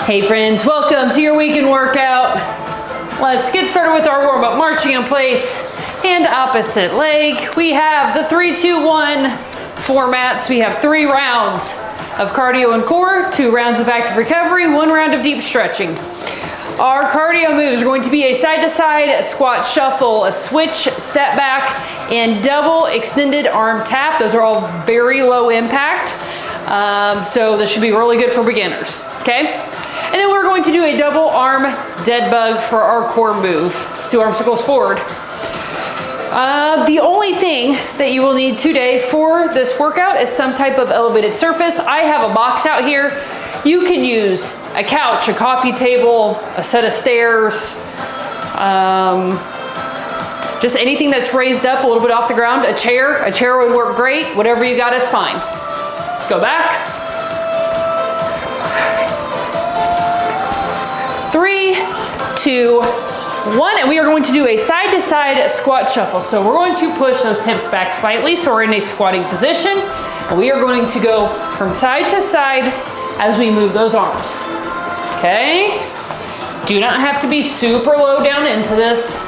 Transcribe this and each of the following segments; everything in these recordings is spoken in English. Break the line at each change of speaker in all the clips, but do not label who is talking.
Hey friends, welcome to your weekend workout. Let's get started with our warm-up. Marching in place, hand opposite leg. We have the 3-2-1 format. So we have 3 rounds of cardio and core, 2 rounds of active recovery, 1 round of deep stretching. Our cardio moves are going to be a side-to-side squat shuffle, a switch, step back, and double extended arm tap. Those are all very low impact. So this should be really good for beginners, okay? And then we're going to do a double arm dead bug for our core move. Let's do arm circles forward. The only thing that you will need today for this workout is some type of elevated surface. I have a box out here. You can use a couch, a coffee table, a set of stairs, just anything that's raised up a little bit off the ground. A chair would work great. Whatever you got is fine. Let's go back. 3, 2, 1, and we are going to do a side-to-side squat shuffle. So we're going to push those hips back slightly, so we're in a squatting position. And we are going to go from side to side as we move those arms. Okay? Do not have to be super low down into this.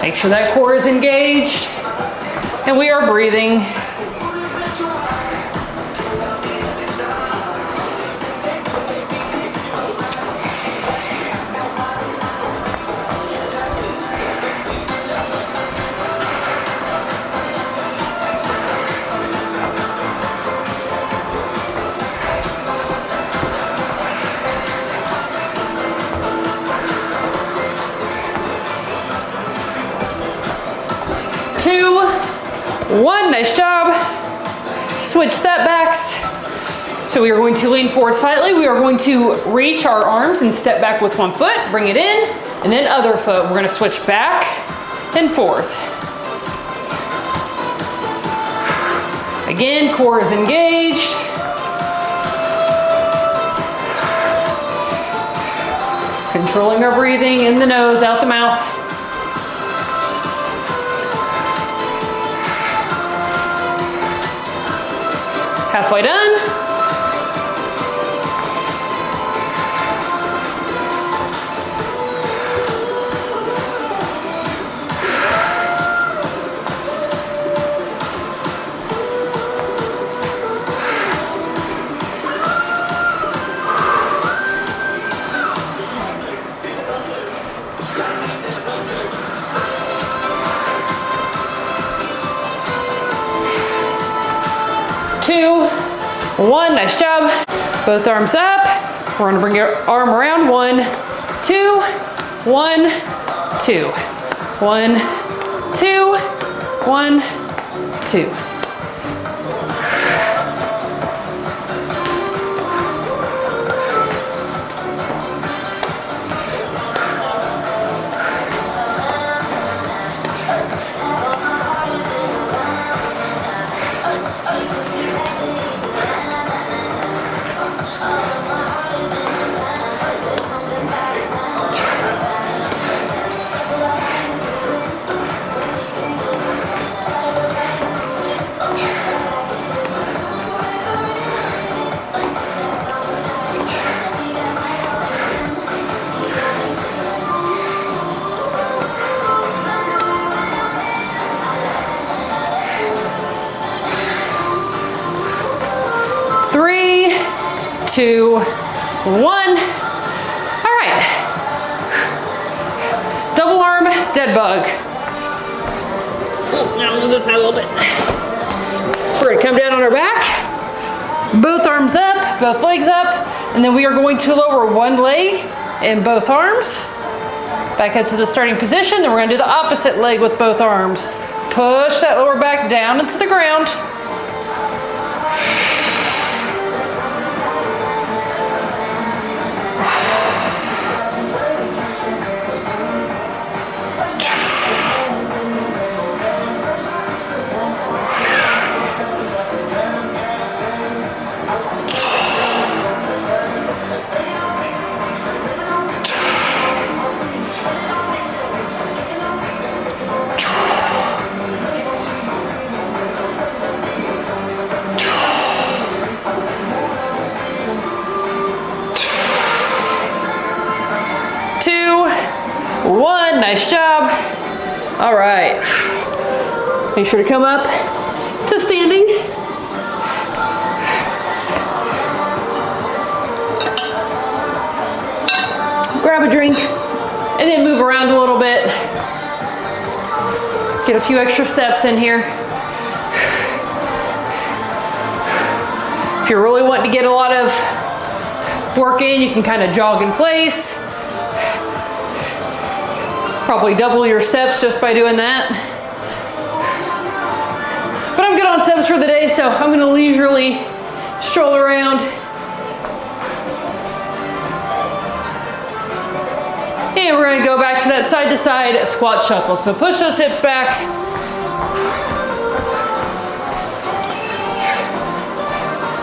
Make sure that core is engaged, and we are breathing. One, nice job. Switch step backs. So we are going to lean forward slightly. We are going to reach our arms and step back with one foot, bring it in, and then other foot. We're gonna switch back and forth. Again, core is engaged. Controlling our breathing in the nose, out the mouth. Halfway done. Two, 1, nice job. Both arms up. We're gonna bring your arm around. 1, 2, 1, 2. 1, 2, 1, 2. Three, 2, 1. All right. Double arm dead bug. Oh, now move this side a little bit. We're gonna come down on our back. Both arms up, both legs up, and then we are going to lower one leg and both arms. Back up to the starting position. Then we're gonna do the opposite leg with both arms. Push that lower back down into the ground. All right. Make sure to come up to standing. Grab a drink and then move around a little bit. Get a few extra steps in here. If you're really wanting to get a lot of work in, you can kind of jog in place. Probably double your steps just by doing that. But I'm good on steps for the day, so I'm gonna leisurely stroll around. And we're gonna go back to that side to side squat shuffle. So push those hips back.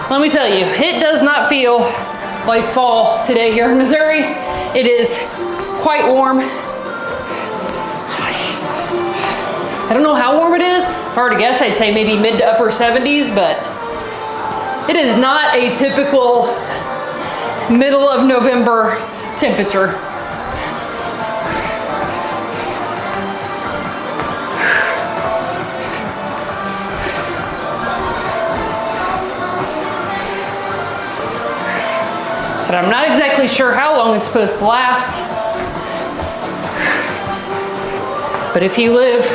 Let me tell you, it does not feel like fall today here in Missouri. It is quite warm. I don't know how warm it is. Hard to guess, I'd say maybe mid to upper 70s, but it is not a typical middle of November temperature. So I'm not exactly sure how long it's supposed to last. But if you live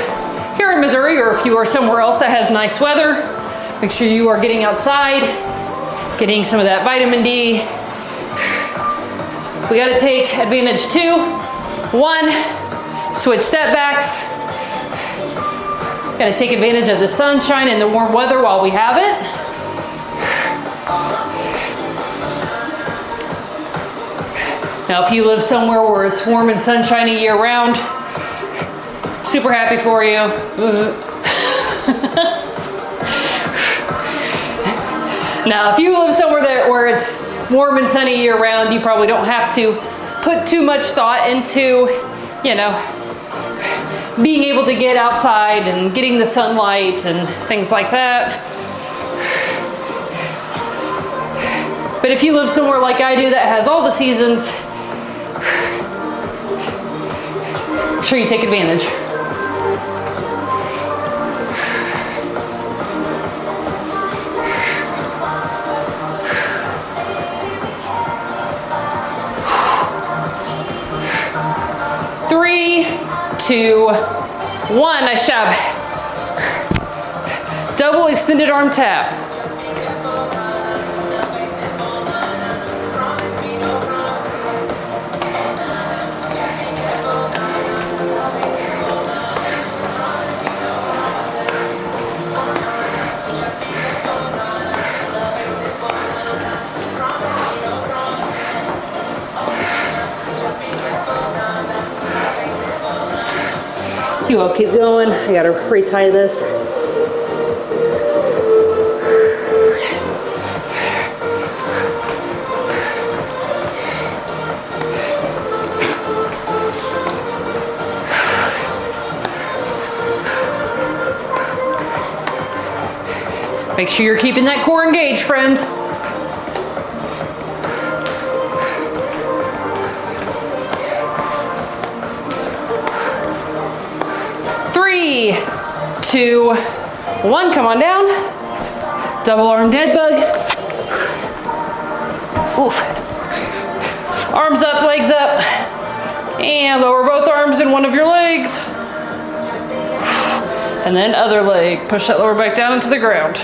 here in Missouri, or if you are somewhere else that has nice weather, make sure you are getting outside, getting some of that vitamin D. We gotta take advantage 2. 1, switch step backs. Gotta take advantage of the sunshine and the warm weather while we have it. Now, if you live somewhere where it's warm and sunshiny year round, super happy for you. Now, if you live somewhere where it's warm and sunny year round, you probably don't have to put too much thought into, you know, being able to get outside and getting the sunlight and things like that. But if you live somewhere like I do that has all the seasons, make sure you take advantage. Three, 2, 1, nice job. Double extended arm tap. You will keep going. I gotta retie this. Make sure you're keeping that core engaged, friends. Three, 2, 1, come on down. Double arm dead bug. Oof. Arms up, legs up. And lower both arms in one of your legs. And then other leg. Push that lower back down into the ground.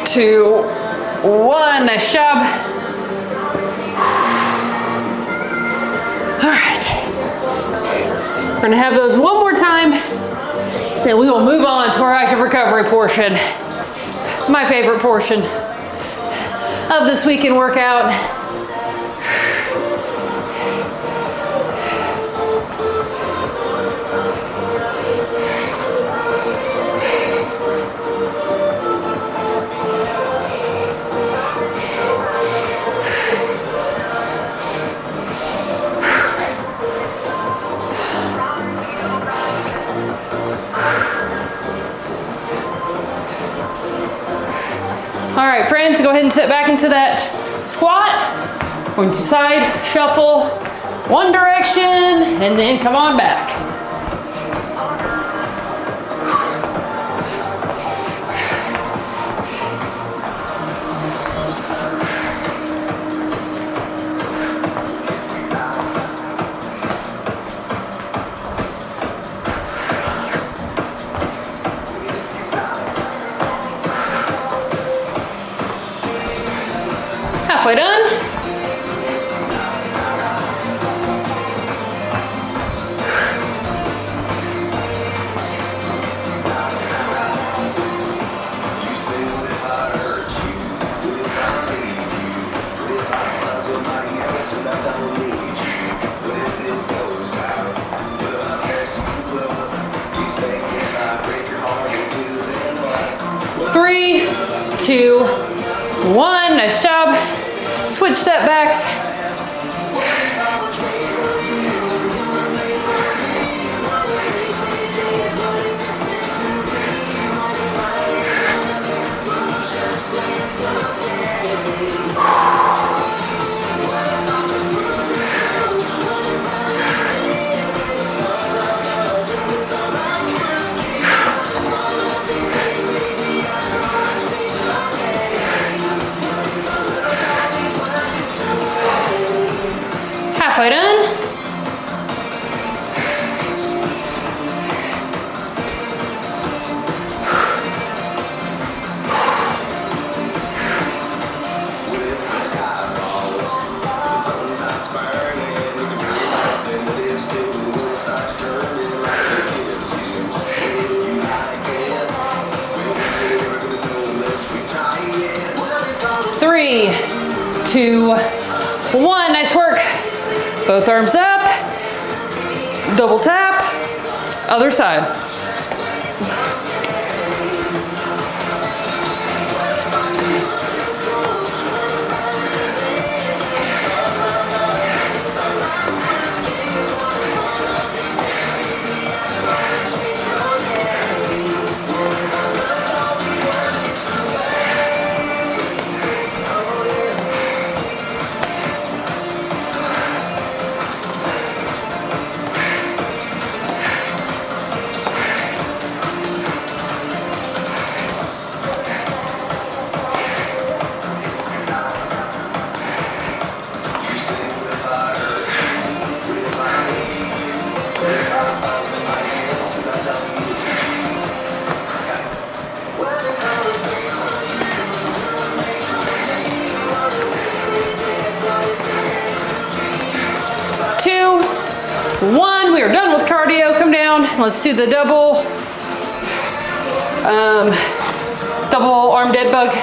Two, 1, nice job. All right, we're gonna have those one more time. Then we will move on to our active recovery portion. My favorite portion of this weekend workout. All right, friends, go ahead and sit back into that squat. Going to side shuffle, one direction, and then come on back. Halfway done. Three, two, one. Nice job. Switch step backs. Halfway done. Three, two, one. Nice work. Both arms up, double tap, other side. Two, one. We are done with cardio. Come down. Let's do the double arm dead bug.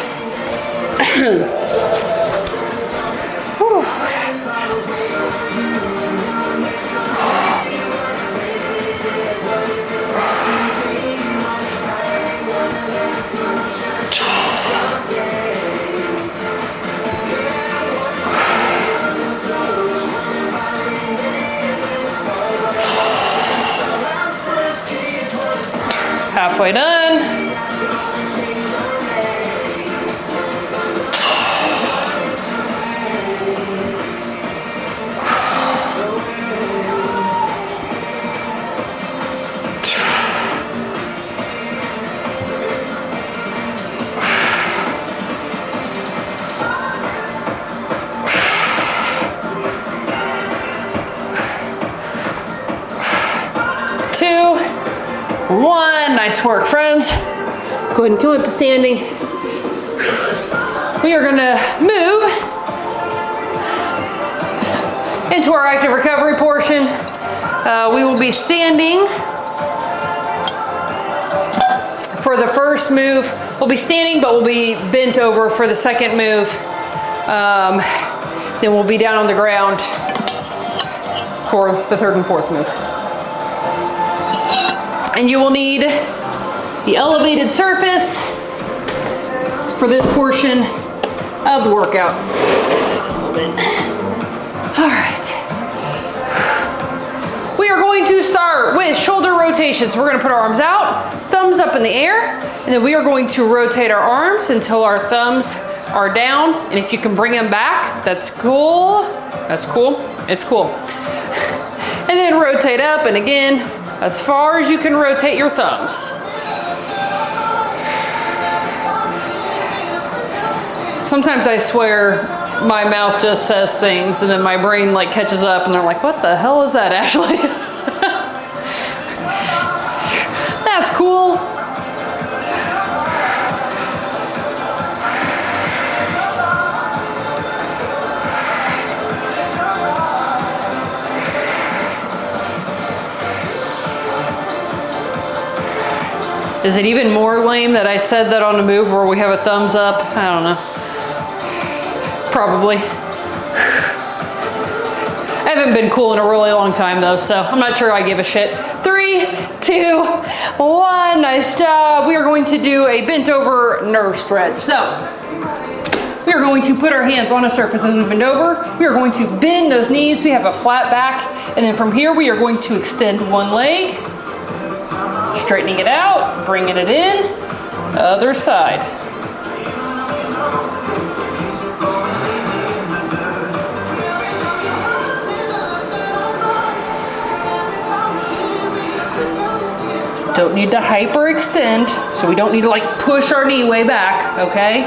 Halfway done. Two, one. Nice work, friends. Go ahead and come up to standing. We are gonna move into our active recovery portion. We will be standing For the first move, we'll be standing, but we'll be bent over for the second move. Then we'll be down on the ground for the third and fourth move. And you will need the elevated surface for this portion of the workout. All right. We are going to start with shoulder rotations. We're gonna put our arms out, thumbs up in the air, and then we are going to rotate our arms until our thumbs are down. And if you can bring them back, that's cool. That's cool. It's cool. And then rotate up and again, as far as you can rotate your thumbs. Sometimes I swear my mouth just says things and then my brain like catches up and they're like, what the hell is that, Ashley? That's cool. Is it even more lame that I said that on a move where we have a thumbs up? I don't know. Probably. I haven't been cool in a really long time though, so I'm not sure I give a shit. 3, 2, 1, nice job. We are going to do a bent over nerve stretch. So, we are going to put our hands on a surface as we bend over. We are going to bend those knees. We have a flat back. And then from here, we are going to extend one leg, straightening it out, bringing it in, other side. Don't need to hyperextend, so we don't need to like push our knee way back, okay?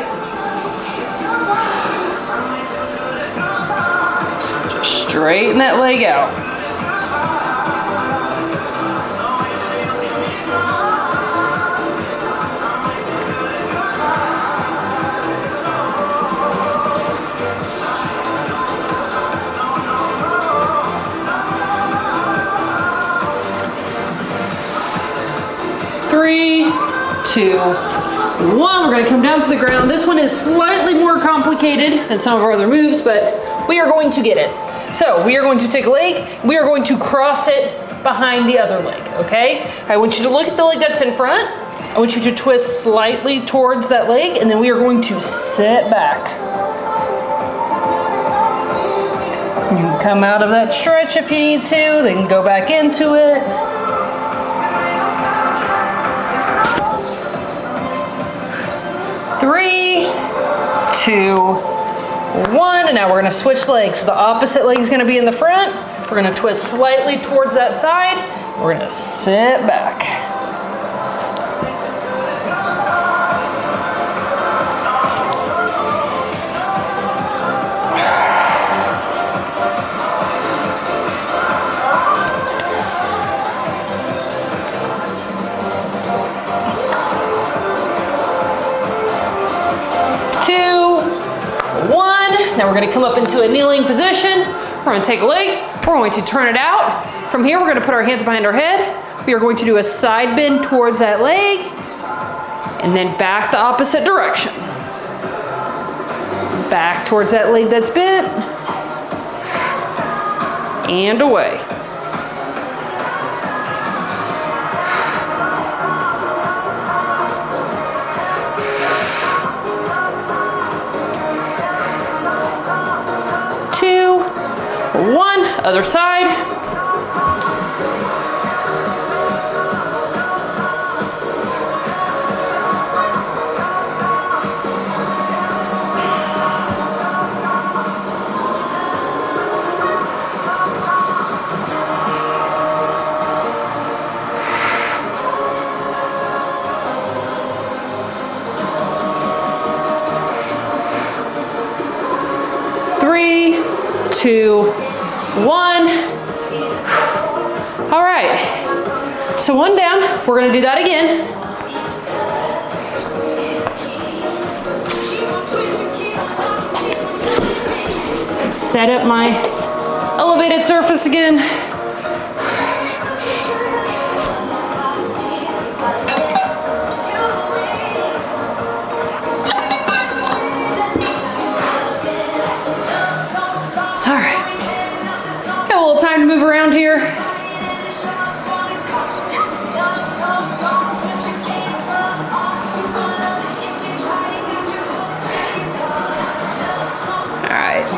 Just straighten that leg out. Three, 2, 1. We're gonna come down to the ground. This one is slightly more complicated than some of our other moves, but we are going to get it. So we are going to take a leg, we are going to cross it behind the other leg, okay? I want you to look at the leg that's in front. I want you to twist slightly towards that leg, and then we are going to sit back. You can come out of that stretch if you need to, then go back into it. 3, 2, 1, and now we're gonna switch legs. So the opposite leg is gonna be in the front. We're gonna twist slightly towards that side. We're gonna sit back. Now we're gonna come up into a kneeling position. We're gonna take a leg, we're going to turn it out. From here, we're gonna put our hands behind our head. We are going to do a side bend towards that leg, and then back the opposite direction. Back towards that leg that's bent, and away. One, other side. Three, 2, 1. All right, so one down. We're gonna do that again. Set up my elevated surface again.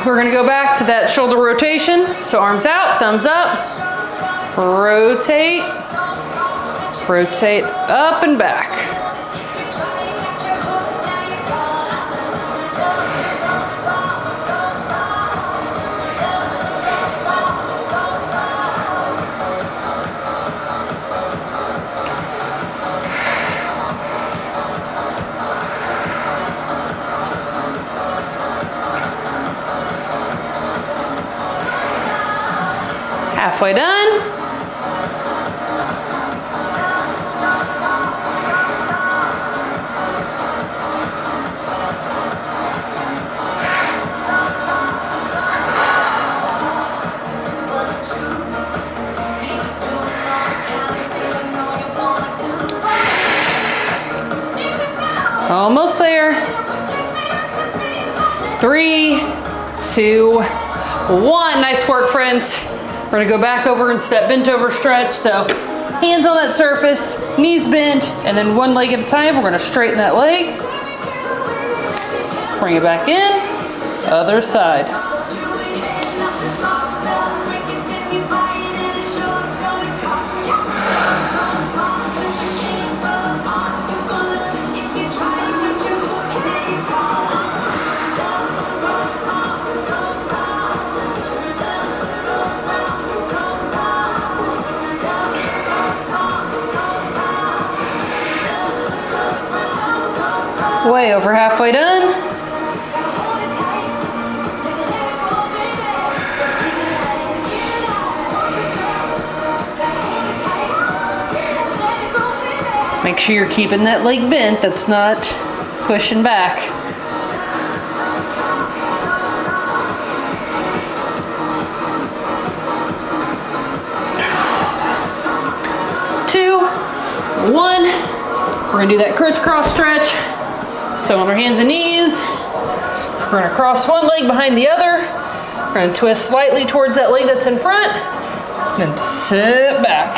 we're gonna go back to that shoulder rotation. So arms out, thumbs up, rotate, rotate up and back. Halfway done. Almost there. 3, 2, 1. Nice work, friends. We're gonna go back over into that bent over stretch. So hands on that surface, knees bent, and then one leg at a time. We're gonna straighten that leg. Bring it back in, other side. Way over halfway done. Make sure you're keeping that leg bent, that's not pushing back. Two, one. We're gonna do that crisscross stretch. So on our hands and knees, we're gonna cross one leg behind the other. We're gonna twist slightly towards that leg that's in front, and sit back.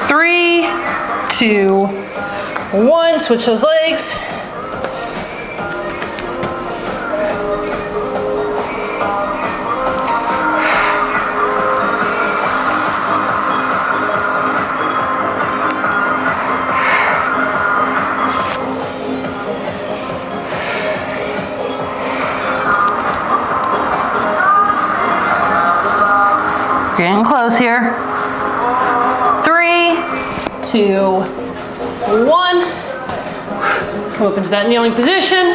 Three, 2, 1, switch those legs. Getting close here. 3, 2, 1. Come up into that kneeling position.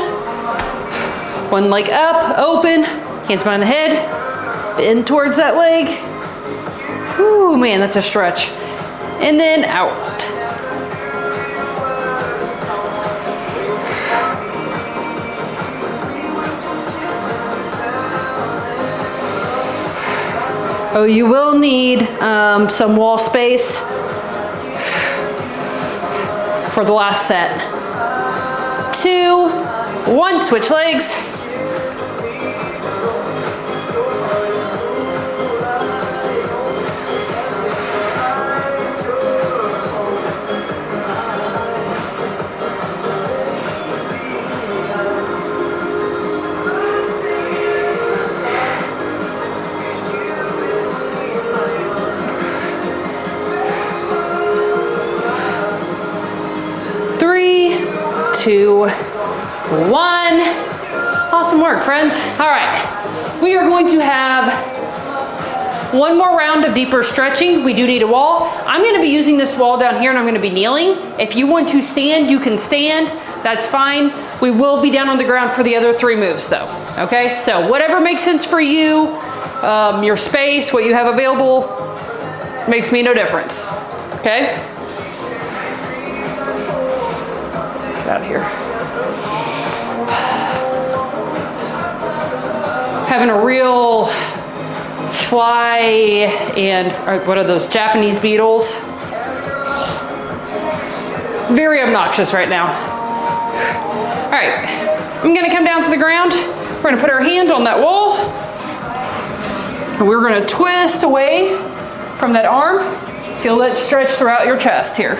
One leg up, open, hands behind the head, bend towards that leg. Ooh, man, that's a stretch. And then out. Oh, you will need some wall space for the last set. 2, 1, switch legs. Two, 1. Awesome work, friends. All right, we are going to have one more round of deeper stretching. We do need a wall. I'm gonna be using this wall down here and I'm gonna be kneeling. If you want to stand, you can stand. That's fine. We will be down on the ground for the other 3 moves though, okay? So whatever makes sense for you, your space, what you have available, makes me no difference, okay? Out of here. Having a real fly and what are those Japanese beetles? Very obnoxious right now. All right, I'm gonna come down to the ground. We're gonna put our hand on that wall. And we're gonna twist away from that arm. Feel that stretch throughout your chest here.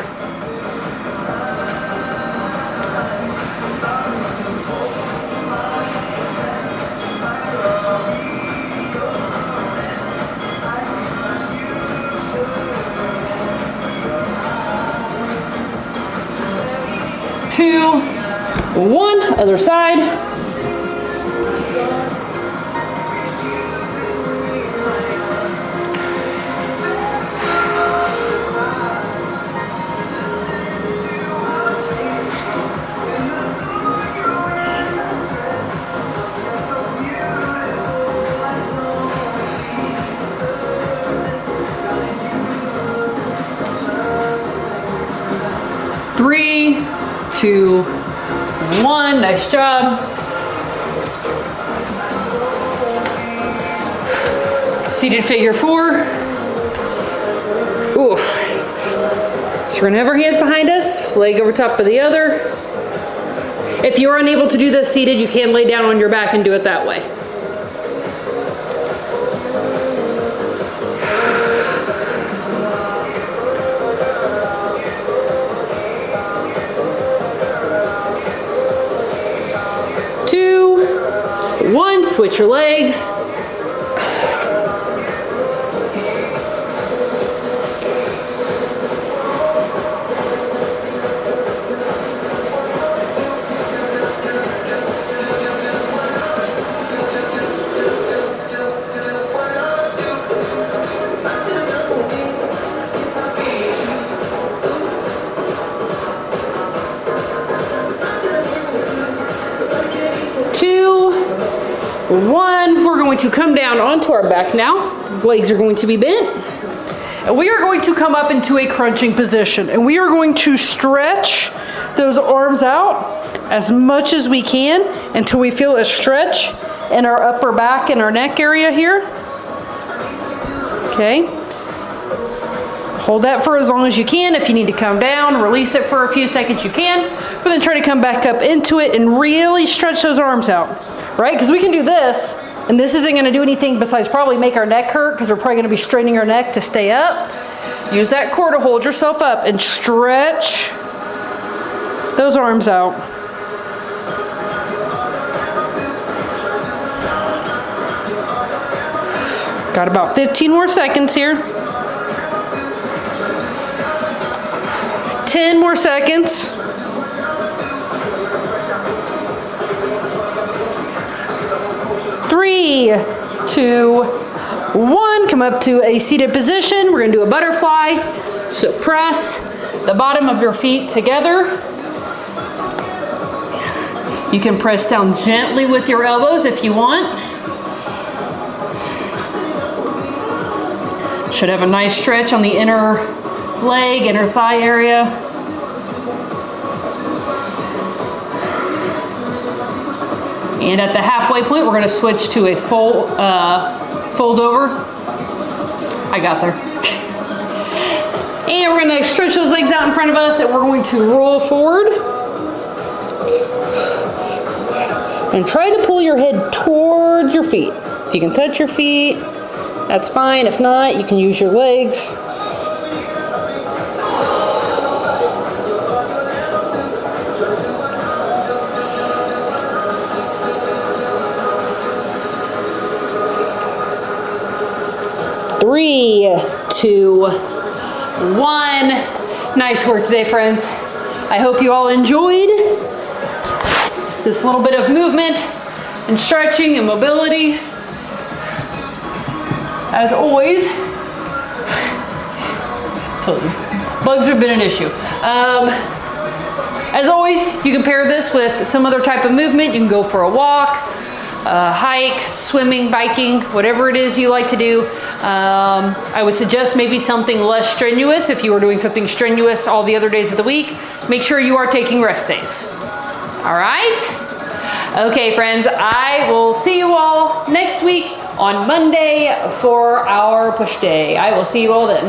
Two, one, other side. Three, two, one. Nice job. Seated figure four. Oof. So we're gonna have our hands behind us, leg over top of the other. If you're unable to do this seated, you can lay down on your back and do it that way. Two, one, switch your legs. Two, one. We're going to come down onto our back now. Legs are going to be bent. And we are going to come up into a crunching position. And we are going to stretch those arms out as much as we can until we feel a stretch in our upper back and our neck area here. Okay. Hold that for as long as you can. If you need to come down, release it for a few seconds, you can. But then try to come back up into it and really stretch those arms out, right? Because we can do this, and this isn't gonna do anything besides probably make our neck hurt because we're probably gonna be straining our neck to stay up. Use that core to hold yourself up and stretch those arms out. Got about 15 more seconds here. 10 more seconds. Three, two, one. Come up to a seated position. We're gonna do a butterfly. So press the bottom of your feet together. You can press down gently with your elbows if you want. Should have a nice stretch on the inner leg, inner thigh area. And at the halfway point, we're gonna switch to a fold over. I got there. And we're gonna stretch those legs out in front of us and we're going to roll forward. And try to pull your head towards your feet. If you can touch your feet, that's fine. If not, you can use your legs. Three, two, one. Nice work today, friends. I hope you all enjoyed this little bit of movement and stretching and mobility. As always, told you, bugs have been an issue. As always, you can pair this with some other type of movement. You can go for a walk, hike, swimming, biking, whatever it is you like to do. I would suggest maybe something less strenuous. If you are doing something strenuous all the other days of the week, make sure you are taking rest days. All right? Okay, friends, I will see you all next week on Monday for our push day. I will see you all then.